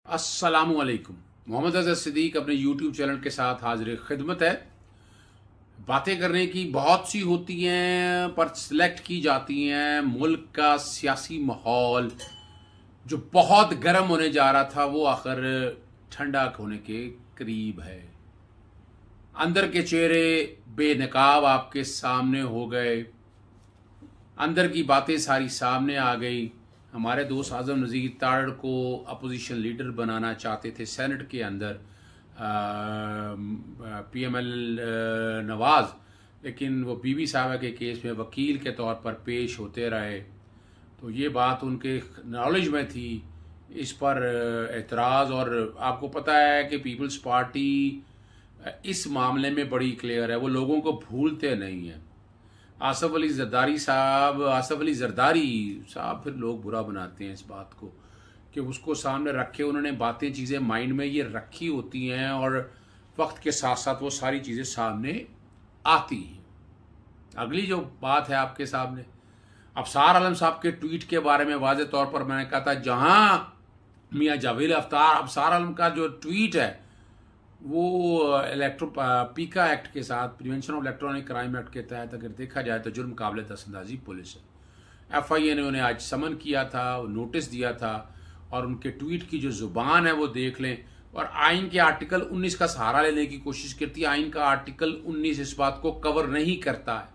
अस्सलामुअलैकुम। मोहम्मद अज़हर सिद्दीक अपने YouTube channel के साथ हाजिर खिदमत है। बातें करने की बहुत सी होती हैं पर सिलेक्ट की जाती हैं। मुल्क का सियासी माहौल जो बहुत गर्म होने जा रहा था वो आखिर ठंडा होने के करीब है। अंदर के चेहरे बेनकाब आपके सामने हो गए, अंदर की बातें सारी सामने आ गई। हमारे दोस्त आज़म नज़ीर तारड़ को अपोजिशन लीडर बनाना चाहते थे सेनेट के अंदर, PML नवाज़, लेकिन वो बीबी साहबा के केस में वकील के तौर पर पेश होते रहे। तो ये बात उनके नॉलेज में थी, इस पर एतराज़। और आपको पता है कि पीपल्स पार्टी इस मामले में बड़ी क्लियर है, वो लोगों को भूलते नहीं हैं। आसफ अली जरदारी साहब फिर लोग बुरा बनाते हैं इस बात को कि उसको सामने रखे उन्होंने बातें चीज़ें माइंड में ये रखी होती हैं और वक्त के साथ साथ वो सारी चीज़ें सामने आती हैं। अगली जो बात है आपके सामने, अफसार आलम साहब के ट्वीट के बारे में वाज़े तौर पर मैंने कहा था, जहाँ मियाँ जावेद अफसार आलम का जो ट्वीट है वो पीका एक्ट के साथ, prevention of electronic crime act के तहत अगर देखा जाए तो जुर्म काबिल दस्तंदाजी पुलिस है। FIA ने उन्हें आज समन किया था, नोटिस दिया था, और उनके ट्वीट की जो जुबान है वो देख लें। और आइन के आर्टिकल 19 का सहारा लेने की कोशिश करती है। आइन का आर्टिकल 19 इस बात को कवर नहीं करता है।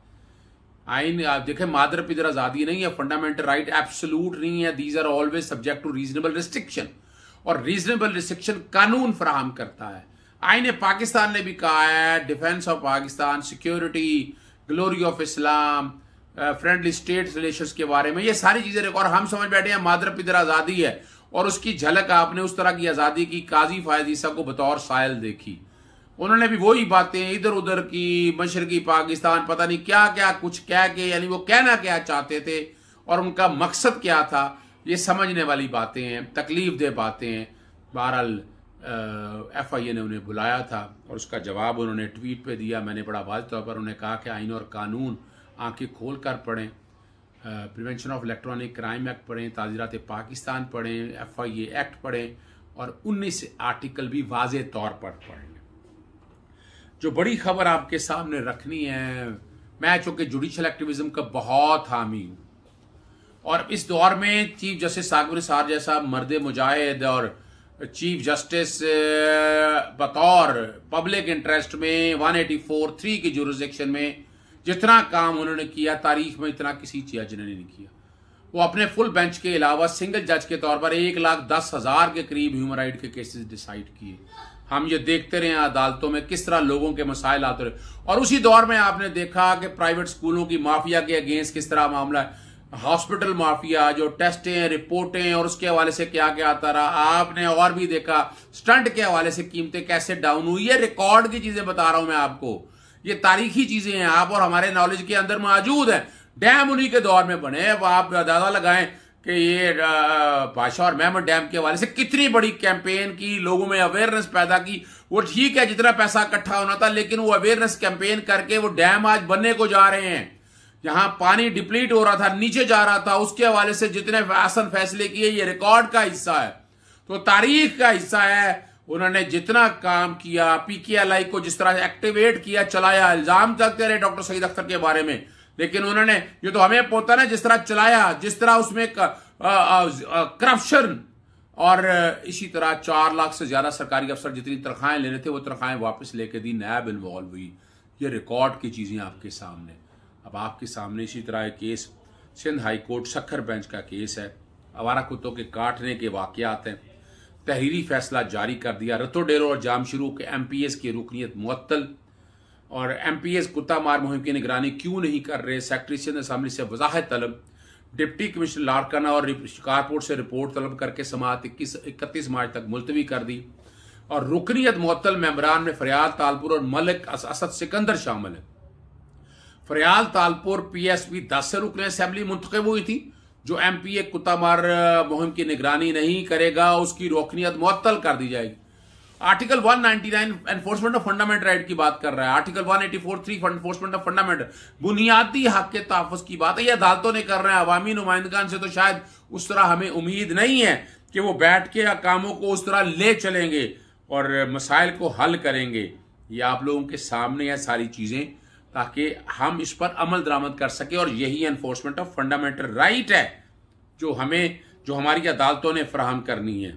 आइन आप देखें, मादर पिदर आज़ादी नहीं है, फंडामेंटल राइट एब्सोल्यूट नहीं है, these are always subject to reasonable restriction, और रीजनेबल रिस्ट्रिक्शन कानून फराहम करता है। आईने पाकिस्तान ने भी कहा है, defence of Pakistan, security, glory of Islam, friendly state relations के बारे में ये सारी चीजें। और हम समझ बैठे हैं मादर पिदर आज़ादी है, और उसकी झलक आपने उस तरह की आज़ादी की काजी फायद ईसा को बतौर साइल देखी। उन्होंने भी वही बातें इधर उधर की, मशरकी पाकिस्तान, पता नहीं क्या क्या कुछ कह के, यानी वो कहना क्या चाहते थे और उनका मकसद क्या था, ये समझने वाली बातें हैं, तकलीफ दे बातें हैं। बहरहाल FIA ने उन्हें बुलाया था और उसका जवाब उन्होंने ट्वीट पे दिया। मैंने बड़ा वाज़ेह तौर पर उन्हें कहा कि आइन और कानून आंखें खोल कर पढ़ें, prevention of electronic crime act पढ़ें, ताज़ीरात पाकिस्तान पढ़ें, FIA एक्ट पढ़ें, और 19 आर्टिकल भी वाज़ेह तौर पर पढ़ें। जो बड़ी खबर आपके सामने रखनी है, मैं चूँकि जुडिशल एक्टिविज्म का बहुत हामी हूँ, और इस दौर में चीफ जस्टिस साकिब निसार जैसा मर्द मुजाहिद और चीफ जस्टिस बतौर पब्लिक इंटरेस्ट में 184(3) की जुरिसडिक्शन में जितना काम उन्होंने किया, तारीख में इतना किसी जज ने नहीं किया। वो अपने फुल बेंच के अलावा सिंगल जज के तौर पर 1,10,000 के करीब ह्यूमन राइट के केसेस डिसाइड किए। हम ये देखते रहे अदालतों में किस तरह लोगों के मसाइल आते रहे, और उसी दौर में आपने देखा कि प्राइवेट स्कूलों की माफिया के अगेंस्ट किस तरह मामला है, हॉस्पिटल माफिया, जो टेस्टें, रिपोर्टें और उसके हवाले से क्या क्या आता रहा। आपने और भी देखा स्टंट के हवाले से कीमतें कैसे डाउन हुई। ये रिकॉर्ड की चीजें बता रहा हूं मैं आपको, ये तारीखी चीजें हैं, आप और हमारे नॉलेज के अंदर मौजूद है। डैम उन्हीं के दौर में बने। अब आप अंदाजा लगाएं कि ये बादशाह और महमद डैम के हवाले से कितनी बड़ी कैंपेन की, लोगों में अवेयरनेस पैदा की। वो ठीक है जितना पैसा इकट्ठा होना था, लेकिन वो अवेयरनेस कैंपेन करके वो डैम आज बनने को जा रहे हैं। जहां पानी डिप्लीट हो रहा था, नीचे जा रहा था, उसके हवाले से जितने आसन फैसले किए, ये रिकॉर्ड का हिस्सा है, तो तारीख का हिस्सा है। उन्होंने जितना काम किया, PKLI को जिस तरह एक्टिवेट किया, चलाया, इल्जाम लगते रहे डॉक्टर सईद अख्तर के बारे में, लेकिन उन्होंने, ये तो हमें पोता ना, जिस तरह चलाया, जिस तरह उसमें करप्शन, और इसी तरह 4 लाख से ज्यादा सरकारी अफसर जितनी तनख्वाहें लेने थे वो तनख्वाहें वापस लेके दी, नैब इन्वॉल्व हुई। ये रिकॉर्ड की चीजें आपके सामने। अब आपके सामने इसी तरह एक case Sindh high court Sukkur bench का केस है। आवारा कुत्तों के काटने के वाकयात हैं। तहरीरी फैसला जारी कर दिया। रतो डेरो और जामशरू के MPS की रुकनीत मुअत्तल, और MPS कुत्ता मार मुहिम की निगरानी क्यों नहीं कर रहे, सेक्रेटरी सिंध असम्बली से वजाहत तलब। डिप्टी कमिश्नर लाड़काना और शिकारपुर से रिपोर्ट तलब करके समाअत 31 मार्च तक मुलतवी कर दी। और रुकनीत मुअत्तल मेंबरान में फरियाल तालपुर और मलिक असद सिकंदर शामिल है। फरियाल तालपुर PSP 10 से रुकने असेंबली मुंतखब हुई थी। जो MPA कुत्ता मार मुहिम की निगरानी नहीं करेगा उसकी रुकनीत मुअत्तल कर दी जाएगी। Article 199 enforcement of fundamental right की बात कर रहा है। आर्टिकल 184(3) एनफोर्समेंट ऑफ फंडामेंटल बुनियादी हक के तहफ़्फ़ुज़ की बात है। ये अदालतों ने कर रहे हैं। अवामी नुमाइंदगान से तो शायद उस तरह हमें उम्मीद नहीं है कि वो बैठ के कामों को उस तरह ले चलेंगे और मसाइल को हल करेंगे। ये आप लोगों के सामने है सारी चीज़ें, ताकि हम इस पर अमल दरामद कर सके। और यही एनफोर्समेंट ऑफ फंडामेंटल राइट है जो हमारी अदालतों ने फराहम करनी है।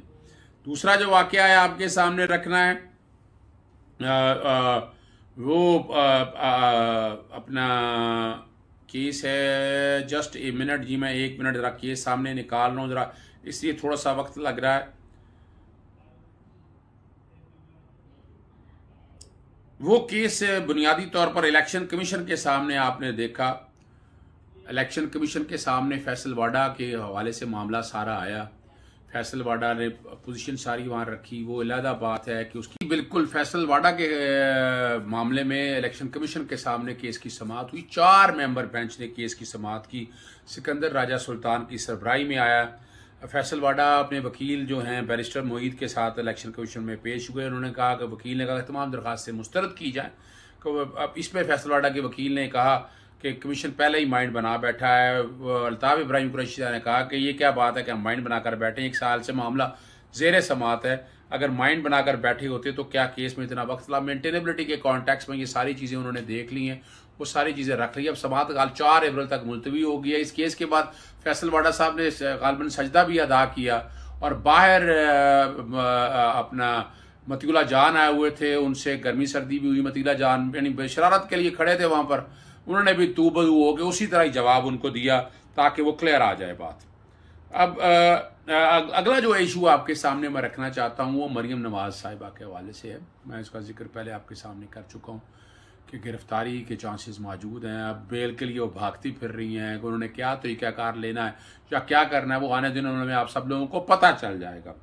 दूसरा जो वाकया है आपके सामने रखना है अपना केस है। जस्ट ए मिनट जी, मैं 1 मिनट ज़रा केस सामने निकाल रहा हूँ ज़रा, इसलिए थोड़ा सा वक्त लग रहा है। वो केस बुनियादी तौर पर इलेक्शन कमीशन के सामने आपने देखा, इलेक्शन कमीशन के सामने फैसल वाडा के हवाले से मामला सारा आया। फैसल वाडा ने पोजीशन सारी वहाँ रखी। वो अलहदा बात है कि उसकी बिल्कुल फैसल वाडा के मामले में इलेक्शन कमीशन के सामने केस की समाअत हुई। 4 मेंबर बेंच ने केस की समाअत की। सिकंदर राजा सुल्तान की सरबराही में आया। फैसल वाडा अपने वकील जो हैं बैरिस्टर मोईद के साथ इलेक्शन कमीशन में पेश हुए। उन्होंने कहा कि वकील ने कहा कि तमाम दरख्वास्तें मुस्तरद की जाएँ। अब इसमें फैसल वाडा के वकील ने कहा कि कमीशन पहले ही माइंड बना बैठा है। अल्ताफ इब्राहिम कुरैशी ने कहा कि ये क्या बात है कि हम माइंड बनाकर बैठे हैं, 1 साल से मामला ज़ेर समाअत है, अगर माइंड बनाकर बैठे होते तो क्या केस में इतना वक्त लगा। मेंटेनेबिलिटी के कॉन्टेक्स्ट में ये सारी चीज़ें उन्होंने देख ली हैं, वो सारी चीज़ें रख ली। अब समाअत काल 4 अप्रैल तक मुलतवी हो गई है। इस केस के बाद फैसल वाडा साहब ने गालबन सजदा भी अदा किया और बाहर अपना मतीउल्लाह जान आए हुए थे, उनसे गर्मी सर्दी भी हुई। मतीउल्लाह जान यानी शरारत के लिए खड़े थे वहाँ पर, उन्होंने भी तू बदू हो के उसी तरह ही जवाब उनको दिया ताकि वो क्लियर आ जाए बात। अब अगला जो इशू आपके सामने मैं रखना चाहता हूँ वो मरियम नवाज साहिबा के हवाले से है। मैं इसका जिक्र पहले आपके सामने कर चुका हूँ कि गिरफ्तारी के चांसेस मौजूद हैं। अब बेल के लिए वो भागती फिर रही हैं कि उन्होंने क्या तरीक़ाकार लेना है या क्या करना है, वो आने दिनों में आप सब लोगों को पता चल जाएगा।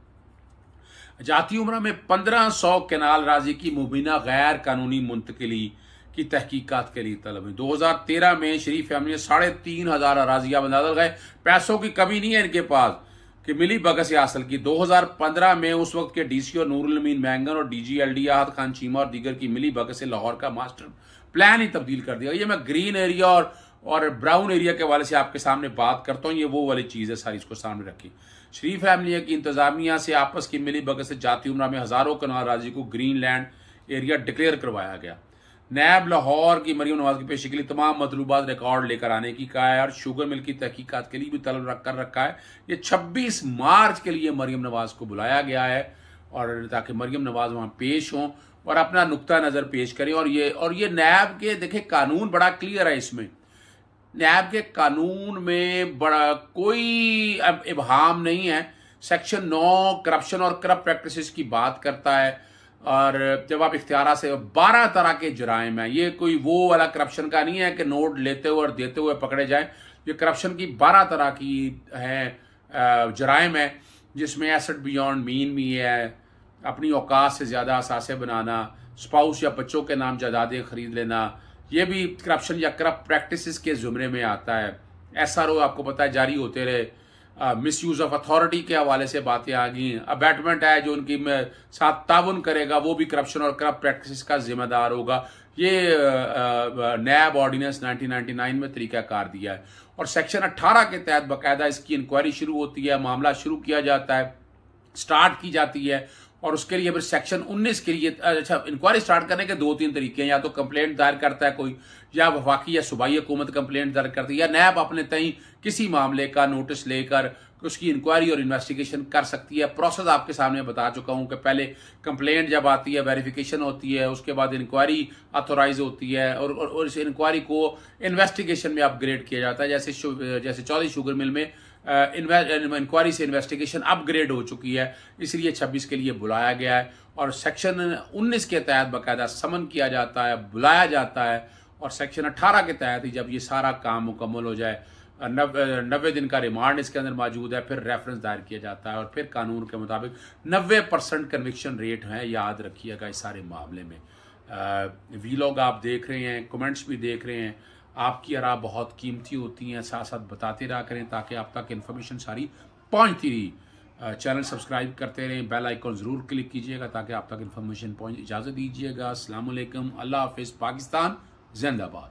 जाती उम्रा में 1500 केनाल राजी की मुबीना गैर कानूनी मुंतकिली की तहकीकात के लिए तलब है। 2013 में शरीफ फैमिली 3500 अराजिया बंदादल गए। पैसों की कमी नहीं है इनके पास कि मिली भगत से हासिल की। 2015 में उस वक्त के डीसी और नूरुल अमीन मैंगन और DG-LD आहत खान चीमा और दीगर की मिली भगत से लाहौर का मास्टर प्लान ही तब्दील कर दिया। ये मैं ग्रीन एरिया और ब्राउन एरिया के हवाले से आपके सामने बात करता हूँ। ये वो वाली चीज़ है, सारी इसको सामने रखी। शरीफ फैमिली की इंतजामिया से आपस की मिली भगत से जाती उम्रा में हज़ारों कनाल राजी को ग्रीन लैंड एरिया डिक्लेयर करवाया गया। नैब लाहौर की मरियम नवाज की पेशी के लिए तमाम मतलूबात रिकॉर्ड लेकर आने की कहा है और शुगर मिल की तहकीकात के लिए भी तलब कर रखा है। ये 26 मार्च के लिए मरियम नवाज को बुलाया गया है और ताकि मरियम नवाज वहाँ पेश हों और अपना नुक्ता नज़र पेश करें। और ये नैब के देखे कानून बड़ा क्लियर है। इसमें नैब के कानून में बड़ा कोई इबहाम नहीं है। सेक्शन 9 करप्शन और करप्ट प्रैक्टिसेस की बात करता है और जब आप इख्तियारा से 12 तरह के जराइम हैं। ये कोई वो वाला करप्शन का नहीं है कि नोट लेते हुए और देते हुए पकड़े जाएं। ये करप्शन की 12 तरह की है जराइम है, जिसमें एसेट बियॉन्ड मीन भी है, अपनी औकात से ज़्यादा असासे बनाना, स्पाउस या बच्चों के नाम जायदादें खरीद लेना, ये भी करप्शन या करप्ट प्रैक्टिसेस के ज़ुमरे में आता है। SRO आपको पता है जारी होते रहे। मिस यूज़ ऑफ अथॉरिटी के हवाले से बातें आ गई। अबैटमेंट है जो उनकी साथ ताउन करेगा वो भी करप्शन और करप्ट प्रैक्टिस का जिम्मेदार होगा। ये नैब ऑर्डिनेंस 1999 में तरीक़ाकार दिया है और सेक्शन 18 के तहत बाकायदा इसकी इंक्वायरी शुरू होती है, मामला शुरू किया जाता है, स्टार्ट की जाती है। और उसके लिए फिर सेक्शन 19 के लिए इंक्वायरी स्टार्ट करने के 2-3 तरीके हैं। या तो कंप्लेंट दायर करता है कोई, या वफाकी या सूबाई हुकूमत कंप्लेंट दायर करती है, या नैब अपने तय किसी मामले का नोटिस लेकर उसकी इंक्वायरी और इन्वेस्टिगेशन कर सकती है। प्रोसेस आपके सामने बता चुका हूं कि पहले कंप्लेंट जब आती है वेरिफिकेशन होती है, उसके बाद इंक्वायरी ऑथोराइज होती है और इस इंक्वायरी को इन्वेस्टिगेशन में अपग्रेड किया जाता है। जैसे चौधरी शुगर मिल में इंक्वायरी से इन्वेस्टिगेशन अपग्रेड हो चुकी है, इसलिए 26 के लिए बुलाया गया है। और सेक्शन 19 के तहत बाकायदा समन किया जाता है, बुलाया जाता है। और सेक्शन 18 के तहत ही जब ये सारा काम मुकम्मल हो जाए 90 दिन का रिमांड इसके अंदर मौजूद है, फिर रेफरेंस दायर किया जाता है और फिर कानून के मुताबिक 90% कन्विक्शन रेट है। याद रखिएगा इस सारे मामले में। वीलॉग आप देख रहे हैं, कमेंट्स भी देख रहे हैं, आपकी आरा बहुत कीमती होती हैं, साथ साथ बताते रहा करें ताकि आप तक इन्फॉर्मेशन सारी पहुंचती रही। चैनल सब्सक्राइब करते रहें, बेल आइकन ज़रूर क्लिक कीजिएगा ताकि आप तक इन्फॉर्मेशन पहुंच। इजाज़त दीजिएगा। अस्सलाम वालेकुम, अल्लाह हाफ़िज़, पाकिस्तान जिंदाबाद।